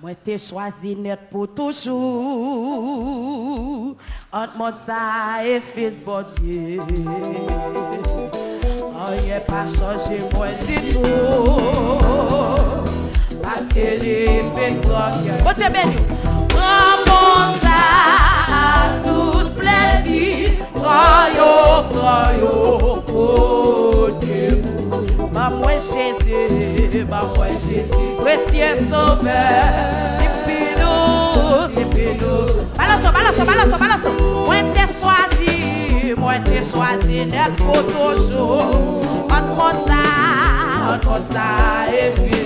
Moi t'ai choisi net pour toujours. Entre mon ça et fils bon Dieu. Oh y'a pas changé moi du tout. Parce que les fait bloquer. Côté béni. Prends mon ça à tout plaisir. Prends yo, côté. Maman Jésus, précieux sauveur, Épidou. Balance. Moi t'ai choisi d'être pour toujours. Entre ça et puis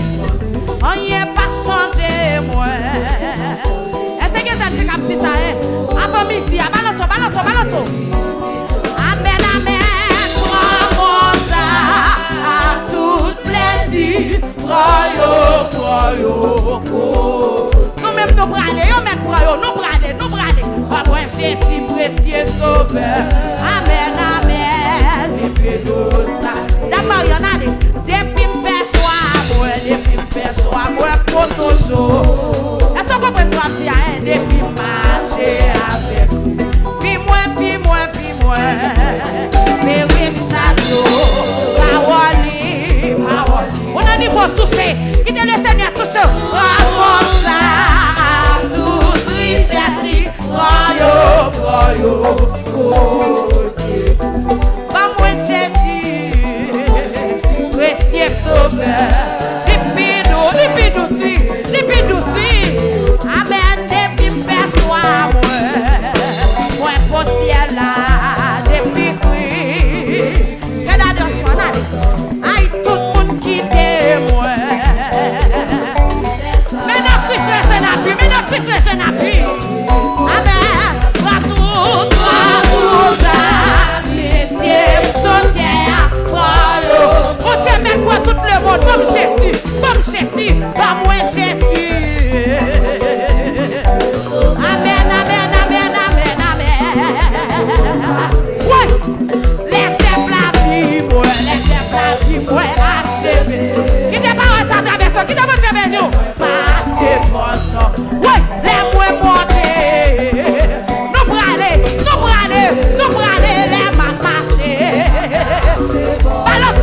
on y est pas changé, moi. Est-ce que j'ai fait un petit temps? Avant midi, balance. Amen. Nous-mêmes nous brûler. Papa Jésus précieux sauveur. Amen. Et puis nous ça. D'abord, il y en a des. Depuis me faire choix, moi pour toujours. Est-ce qu'on comprend ça? Depuis marcher avec lui. Fille-moi. Mais oui, chaque jour. Parole. On a niveau touché. Qui te le Seigneur touche. Raconte ça à toute richesse. Croyons. Pas moins Jésus. Précieux sauveur. Lipidou. Amen. Depuis me faire choix. Moi pour ciel là. Depuis que la donne. Aïe, tout le monde qui moi. Mais notre Christ n'a plus. Amen. Partout, amitié, sautière, on t'aime pour tout le monde, comme Jésus, pas moins Jésus. Amen. Ouais, laissez la vie, moi, achevé. Qui te parle ça avec toi? Qui te montre avec nous? Passez mon sang. Ouais, les-moi monter. Nous braler, les mains marcher. Balance,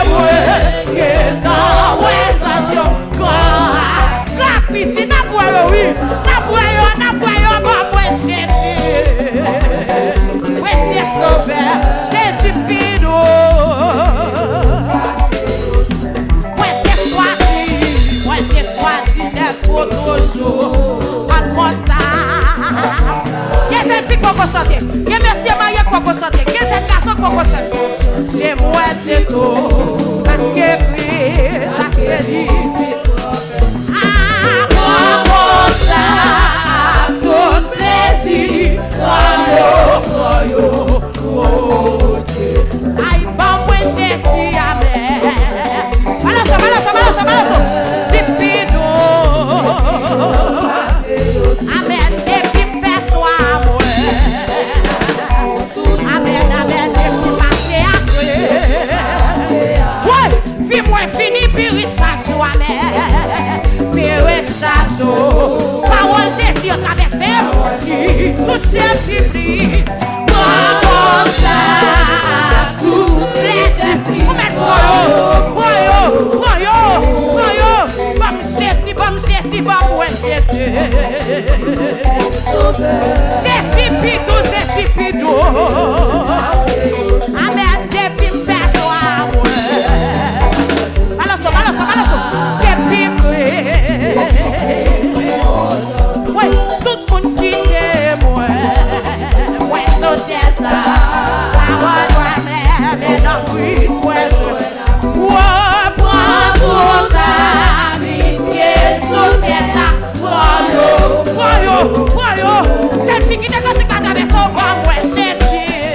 laissez-moi que dans l'occasion. Graffiti, n'a pas oui. N'a pas moi, Jésus. Oui, c'est sauveur. Jésus Pidou. Moi t'ai choisi d'être pour toujours. Entre ça. Quelle jeune fille qu'on peut chanter? Quel monsieur marié qu'on peut chanter? Quel jeune garçon qu'on peut chanter? Chez moi c'est tout. Parce que Christ a créé. Entre ça. Tout plaisir. Aïe, bon, moi Jésus, amen. Balance. Pipidou. Amen, depuis me faire choix, moi. Amen, depuis marcher après. Ouais, vie-moi fini, puis chaque jour, amen. Puis chaque jour. Parole Jésus, on t'avait fait. Toucher le public. Tout les esprits. Jésus Pidou. Amen, depuis me faire choix. Balance. Depuis ouais, tout le monde qui t'aime, moi, c'est ça. Mais non, oui, prends tout ça, amitié, soutiens-la, croyons. Cette fille qui te casse avec son bras, moi, Jésus.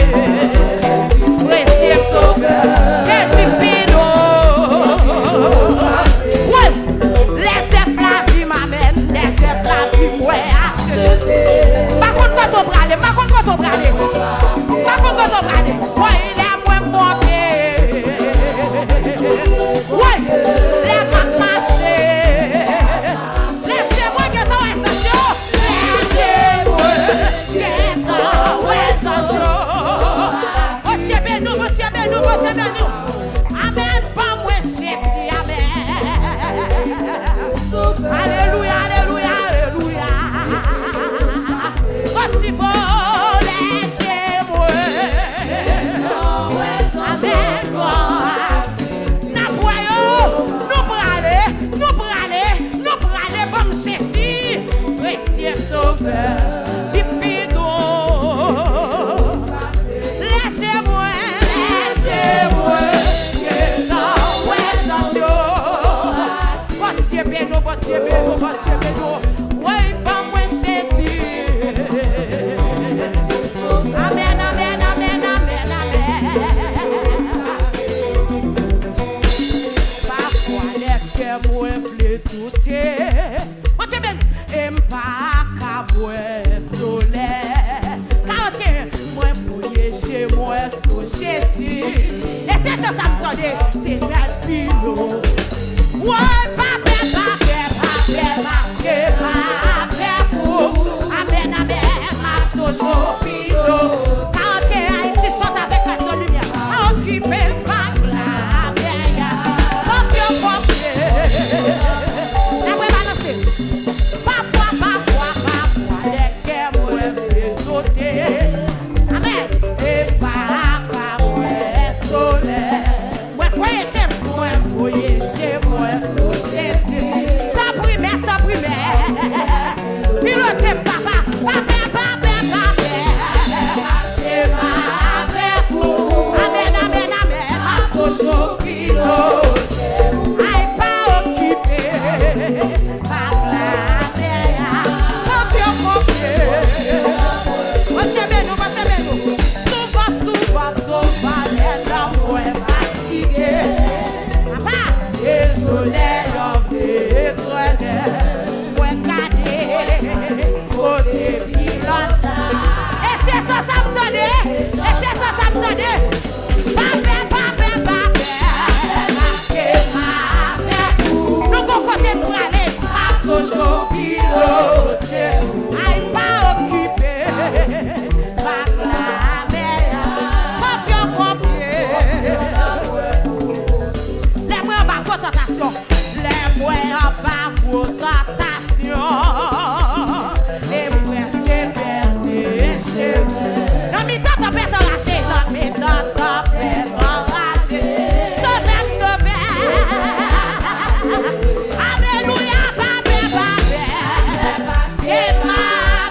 Dieu béni, bon Dieu béni. Ouais, pas moi Jésus. Amen, amen, amen, amen, amen. Parfois les cœurs moi veulent douter. Bon Dieu béni. Et pas qu'à boire soleil. Moi fouiller chez moi sous Jésus. Et c'est ça me donne, c'est notre pilot. Ouais, pape, amen, amen, ma toujours pilot. Quand Haïti chante avec la lumière, occupé par la mer. Confiance, la voix balancer. Parfois, les guerres, moi, je sauter. Amen. Et pas moi, soleil. Moi, voyez chez moi, sous Jésus. T'as primé. Piloté, papa. C'est pas avec vous. Amen. Toujours piloté. Aïe, pas occupé. Par la mer. Confiance. Souvent, les hommes fatigués. Désolé, l'homme éternel. Moi, cadet, côté pilote. Et c'est ça, ça me donne. Nous, côté pour aller. Toujours piloté. Aïe, pas occupé. Par la mer. Les moyens en bas contentation. Les moyens en bas contentation. Les moyens percés. Non, mais tant de personnes lâchées. Non, mais tant de personnes lâchées. Sauve. Alléluia, c'est ma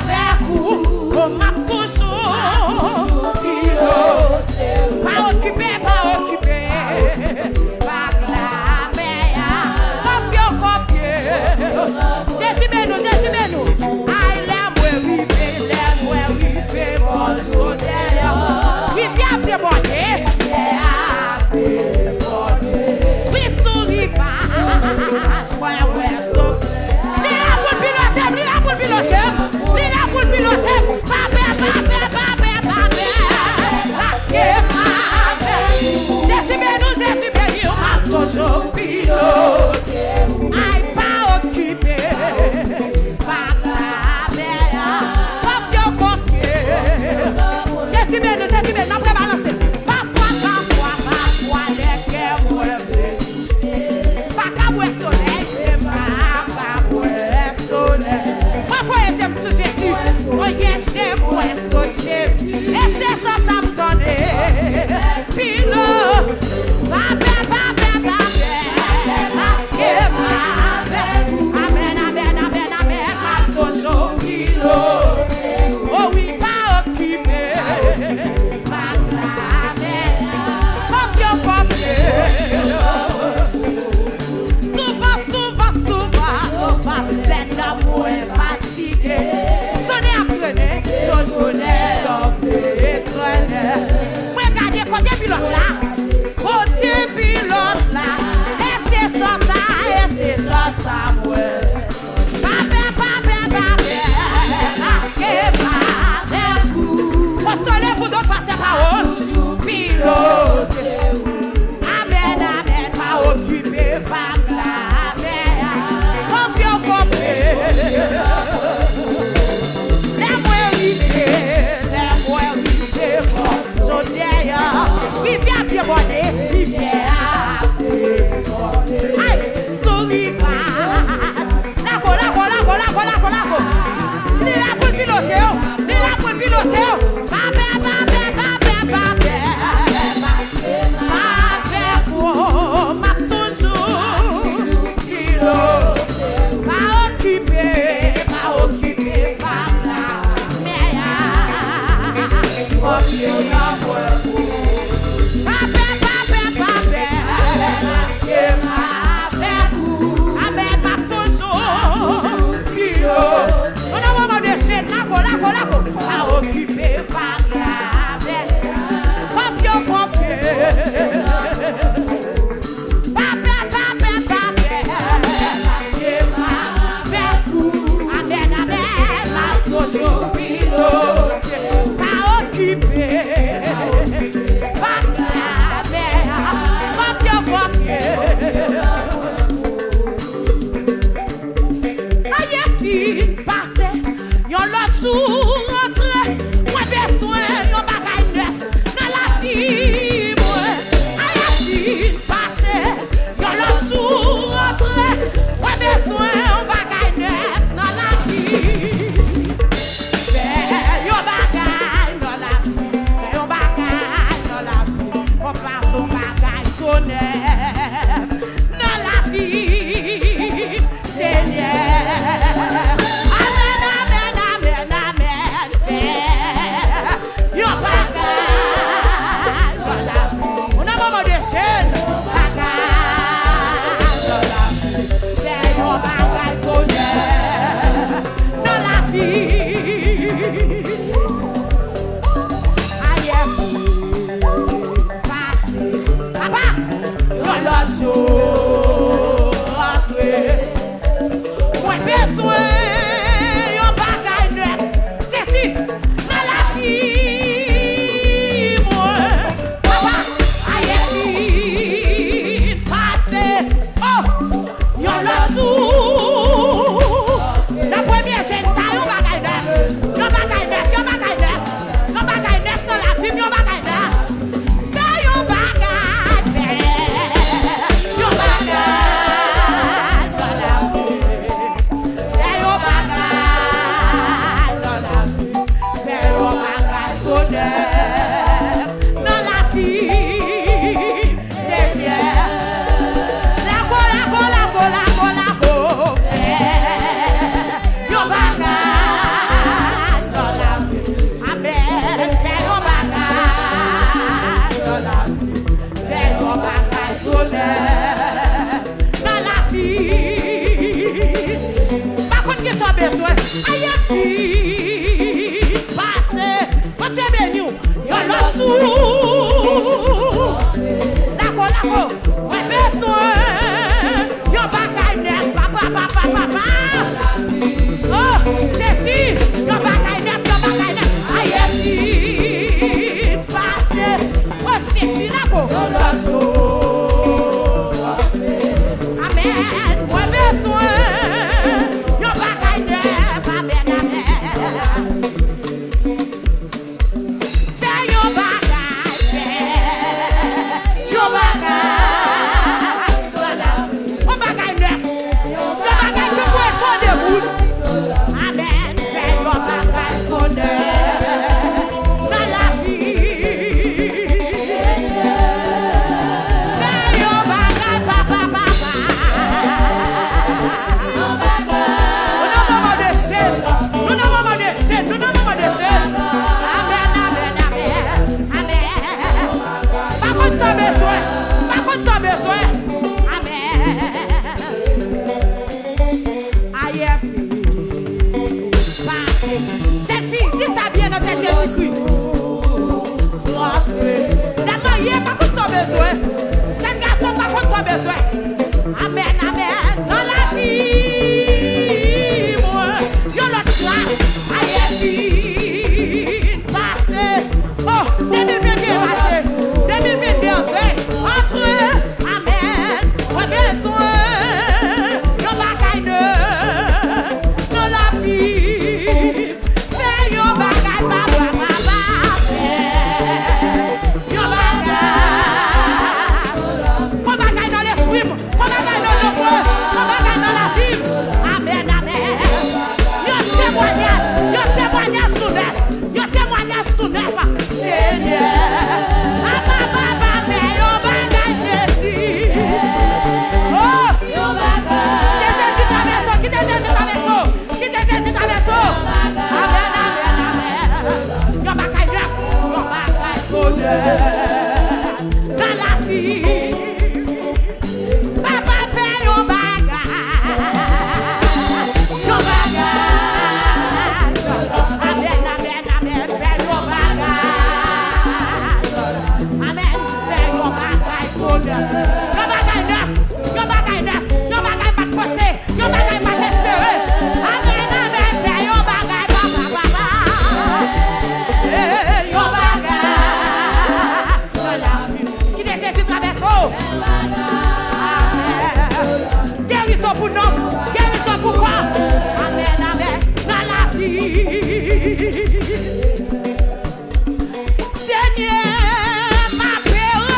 vercou. Comme ma toujours. Pas occupé. Par la mer. Confiance. Oh, Jésus, yon bagay neuf. Aye, vite, passé. Oh, Jésus, la go. Amen. Moi, besoin. Yon bagay neuf. Amen. Fais yon bagay. Yon bagay neuf. Yon bagay que pour être debout. Amen. Fais yon bagay dans la vie. Fais yon bagay, papa. Nous n'avons pas de chaîne. Amen. Pas contre ton besoin. Amen. Aïe, jeune fille, dis ça bien dans tête Jésus-Christ. La mariée, pas contre ton besoin. Jeune garçon, pas contre ton besoin. Amen. Dans la vie, moi, yon l'autre classe. Aïe, vite, passé. Oh, 2021 passé. 2022 fait. Entre, amen. Ouais, besoin. Yon bagay neuf dans la vie. Fais yon bagay, papa. Yon bagay. Yon bagay dans l'esprit. Yon bagay dans le cœur. Yon bagay dans la vie. Amen. Yon témoignage sous neuf. Seigneur. Papa, fais yon bagay, Jésus. Oh, yon bagay. Qui te Jésus traverse. Amen. Yon bagay neuf. Yon bagay bonheur dans la vie. Papa, fais yon bagay. Yon bagay. Amen. Fais yon bagay. Amen. Fais yon bagay bonheur. Yon bagay neuf. Yon bagay pas de posté. Yon bagay pas d'espéré. Amen. Fais yon bagay, papa. Yon bagay. Qui de Jésus traverse. Amen. Guérison pour nous. Guérison pour quoi? Amen. Dans la vie. Seigneur, m'appelle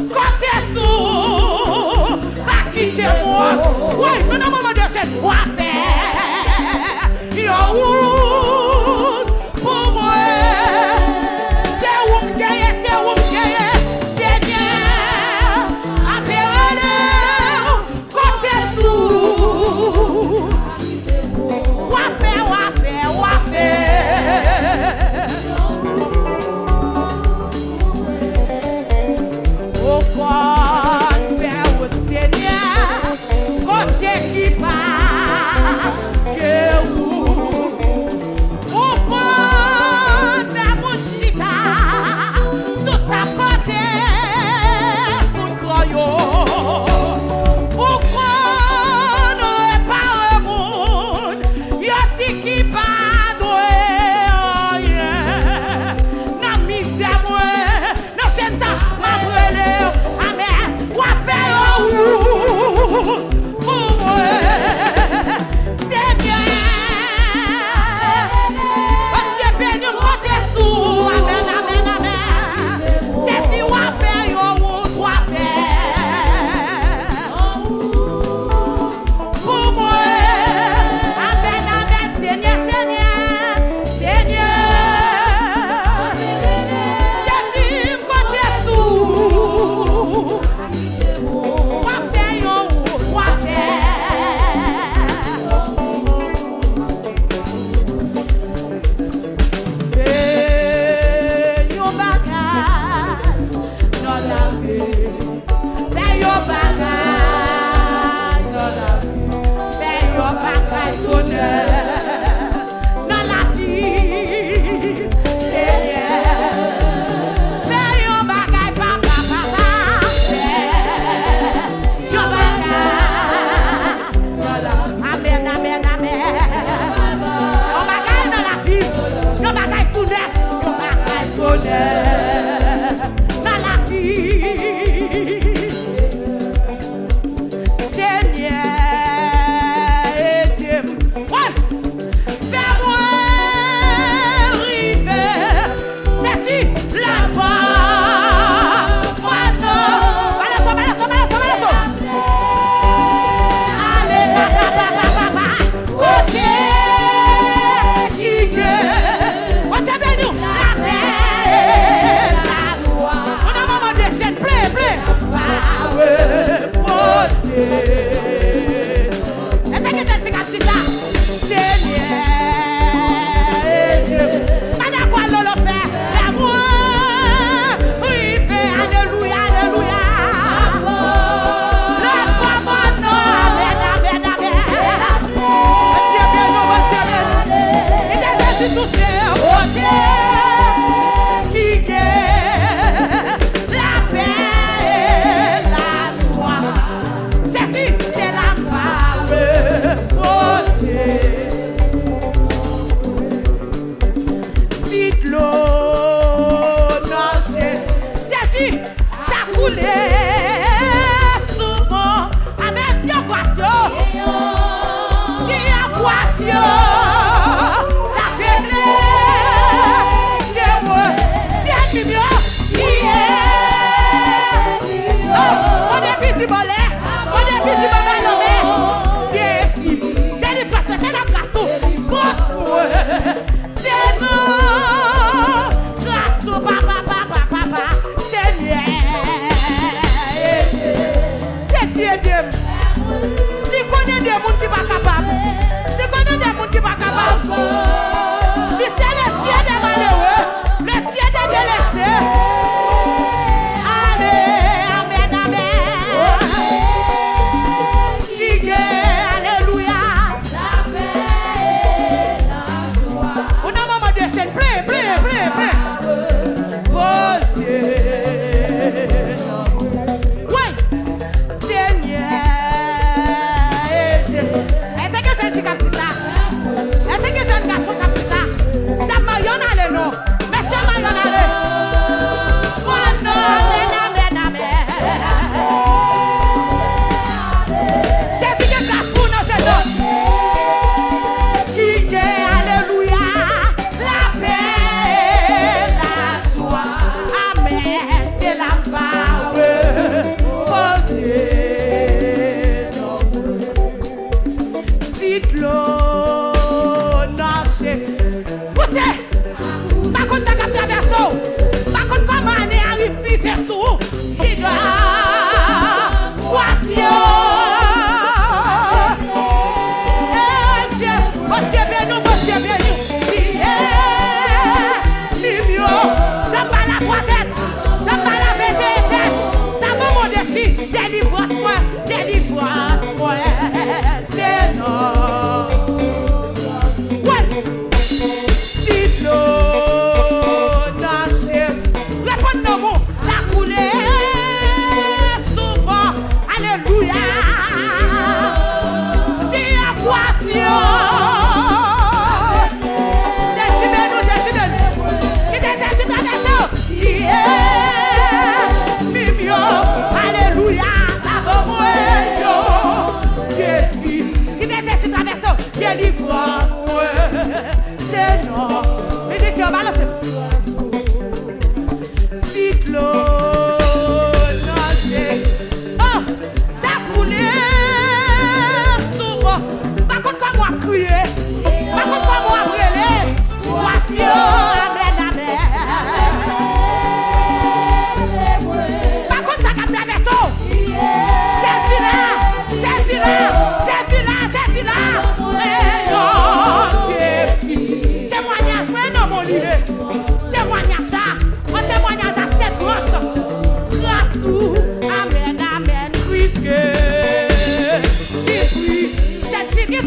côté sous. Pas quitter moi. Oui, nous n'avons pas de cette foi faire. Yon route pour moi. C'est où m'gaye. Seigneur, appelle côté sous. Wa faire. Au fond, faire au Seigneur, côté qui part.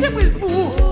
surprise pour